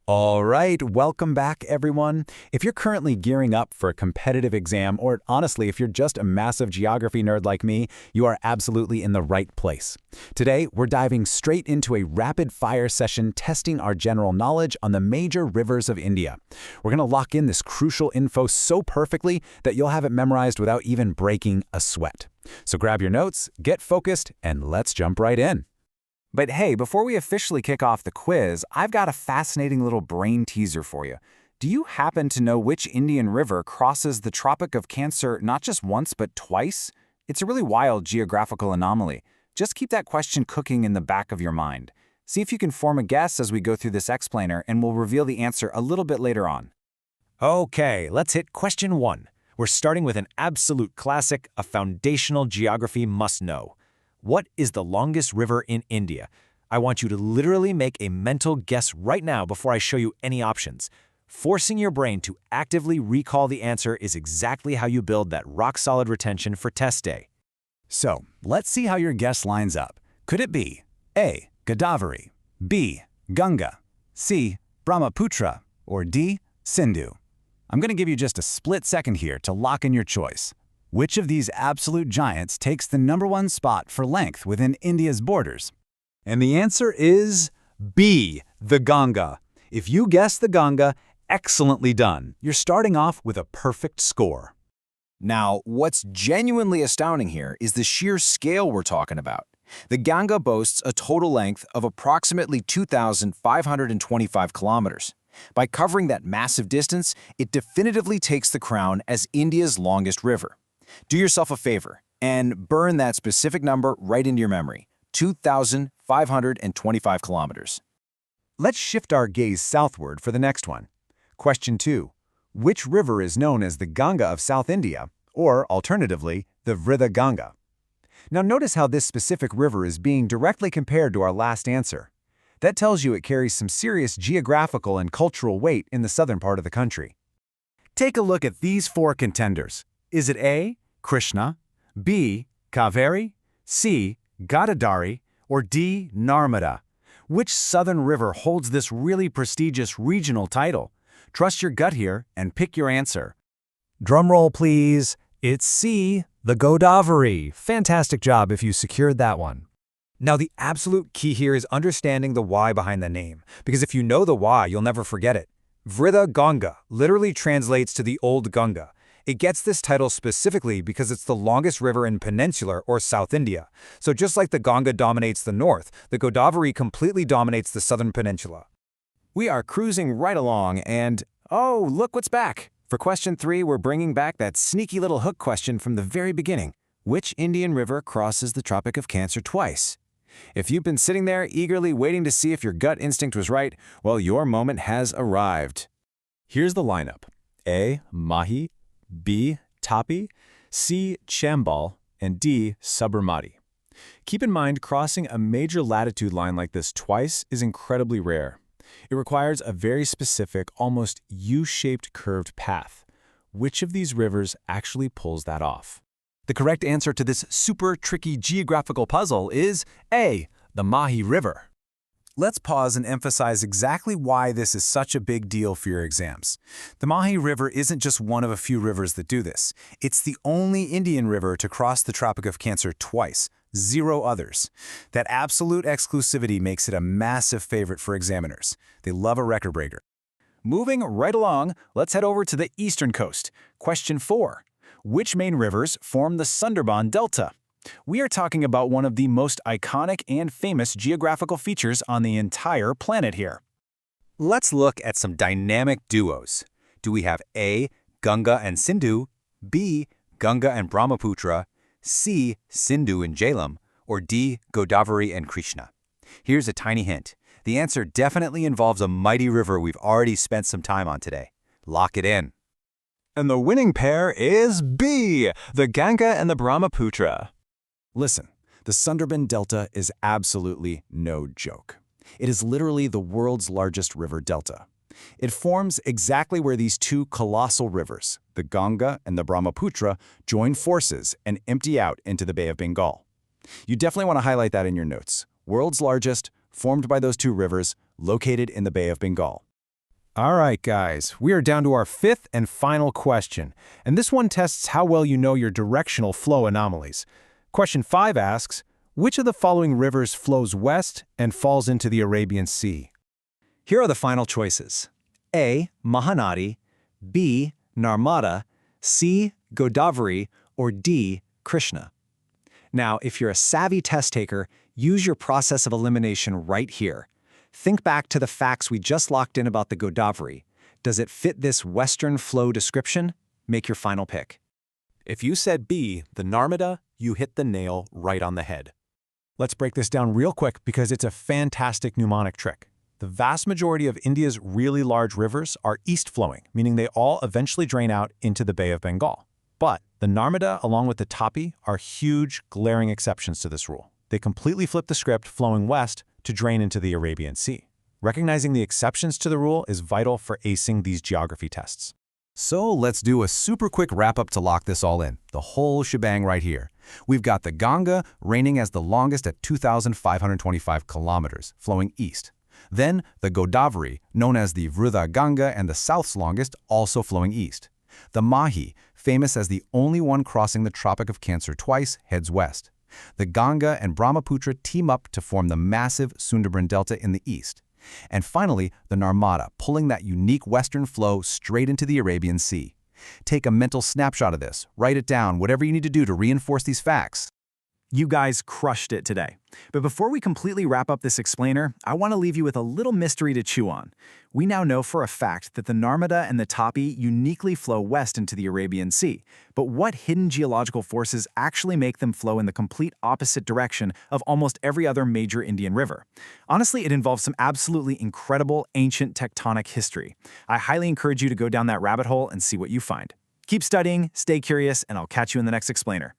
All right, welcome back, everyone. If you're currently gearing up for a competitive exam, or honestly, if you're just a massive geography nerd like me, you are absolutely in the right place. Today, we're diving straight into a rapid-fire session testing our general knowledge on the major rivers of India. We're going to lock in this crucial info so perfectly that you'll have it memorized without even breaking a sweat. So grab your notes, get focused, and let's jump right in. But hey, before we officially kick off the quiz, I've got a fascinating little brain teaser for you. Do you happen to know which Indian river crosses the Tropic of Cancer not just once, but twice? It's a really wild geographical anomaly. Just keep that question cooking in the back of your mind. See if you can form a guess as we go through this explainer, and we'll reveal the answer a little bit later on. Okay, let's hit question 1. We're starting with an absolute classic, a foundational geography must-know. What is the longest river in India? I want you to literally make a mental guess right now before I show you any options. Forcing your brain to actively recall the answer is exactly how you build that rock-solid retention for test day. So, let's see how your guess lines up. Could it be A. Godavari, B. Ganga, C. Brahmaputra, or D. Sindhu? I'm going to give you just a split second here to lock in your choice. Which of these absolute giants takes the #1 spot for length within India's borders? And the answer is B, the Ganga. If you guessed the Ganga, excellently done. You're starting off with a perfect score. Now, what's genuinely astounding here is the sheer scale we're talking about. The Ganga boasts a total length of approximately 2,525 kilometers. By covering that massive distance, it definitively takes the crown as India's longest river. Do yourself a favor and burn that specific number right into your memory, 2,525 kilometers. Let's shift our gaze southward for the next one. Question 2. Which river is known as the Ganga of South India, or alternatively, the Vritha Ganga? Now notice how this specific river is being directly compared to our last answer. That tells you it carries some serious geographical and cultural weight in the southern part of the country. Take a look at these 4 contenders. Is it A. Krishna, B. Kaveri, C. Godavari, or D. Narmada? Which southern river holds this really prestigious regional title? Trust your gut here and pick your answer. Drumroll, please. It's C, the Godavari. Fantastic job if you secured that one. Now, the absolute key here is understanding the why behind the name, because if you know the why, you'll never forget it. Vritha Ganga literally translates to the Old Ganga. It gets this title specifically because it's the longest river in peninsular or South India. So just like the Ganga dominates the north, the Godavari completely dominates the southern peninsula. We are cruising right along and, oh, look what's back. For question 3, we're bringing back that sneaky little hook question from the very beginning. Which Indian river crosses the Tropic of Cancer twice? If you've been sitting there eagerly waiting to see if your gut instinct was right, well, your moment has arrived. Here's the lineup. A. Mahi, B. Tapi, C. Chambal, and D. Sabarmati. Keep in mind, crossing a major latitude line like this twice is incredibly rare. It requires a very specific, almost U-shaped curved path. Which of these rivers actually pulls that off? The correct answer to this super tricky geographical puzzle is A. the Mahi River. Let's pause and emphasize exactly why this is such a big deal for your exams. The Mahi River isn't just one of a few rivers that do this. It's the only Indian river to cross the Tropic of Cancer twice, 0 others. That absolute exclusivity makes it a massive favorite for examiners. They love a record breaker. Moving right along, let's head over to the eastern coast. Question 4. Which main rivers form the Sundarban Delta? We are talking about one of the most iconic and famous geographical features on the entire planet here. Let's look at some dynamic duos. Do we have A. Ganga and Sindhu, B. Ganga and Brahmaputra, C. Sindhu and Jhelum, or D. Godavari and Krishna? Here's a tiny hint. The answer definitely involves a mighty river we've already spent some time on today. Lock it in. And the winning pair is B. the Ganga and the Brahmaputra. Listen, the Sundarban Delta is absolutely no joke. It is literally the world's largest river delta. It forms exactly where these 2 colossal rivers, the Ganga and the Brahmaputra, join forces and empty out into the Bay of Bengal. You definitely want to highlight that in your notes. World's largest, formed by those 2 rivers, located in the Bay of Bengal. All right, guys, we are down to our fifth and final question, and this one tests how well you know your directional flow anomalies. Question 5 asks, which of the following rivers flows west and falls into the Arabian Sea? Here are the final choices. A. Mahanadi, B. Narmada, C. Godavari, or D. Krishna. Now, if you're a savvy test taker, use your process of elimination right here. Think back to the facts we just locked in about the Godavari. Does it fit this western flow description? Make your final pick. If you said B, the Narmada, you hit the nail right on the head. Let's break this down real quick because it's a fantastic mnemonic trick. The vast majority of India's really large rivers are east-flowing, meaning they all eventually drain out into the Bay of Bengal. But the Narmada, along with the Tapi, are huge, glaring exceptions to this rule. They completely flip the script, flowing west to drain into the Arabian Sea. Recognizing the exceptions to the rule is vital for acing these geography tests. So let's do a super quick wrap-up to lock this all in, the whole shebang right here. We've got the Ganga reigning as the longest at 2,525 kilometers, flowing east. Then the Godavari, known as the Vrudha Ganga and the south's longest, also flowing east. The Mahi, famous as the only one crossing the Tropic of Cancer twice, heads west. The Ganga and Brahmaputra team up to form the massive Sundarban Delta in the east. And finally, the Narmada, pulling that unique western flow straight into the Arabian Sea. Take a mental snapshot of this, write it down, whatever you need to do to reinforce these facts. You guys crushed it today. But before we completely wrap up this explainer, I want to leave you with a little mystery to chew on. We now know for a fact that the Narmada and the Tapi uniquely flow west into the Arabian Sea. But what hidden geological forces actually make them flow in the complete opposite direction of almost every other major Indian river? Honestly, it involves some absolutely incredible ancient tectonic history. I highly encourage you to go down that rabbit hole and see what you find. Keep studying, stay curious, and I'll catch you in the next explainer.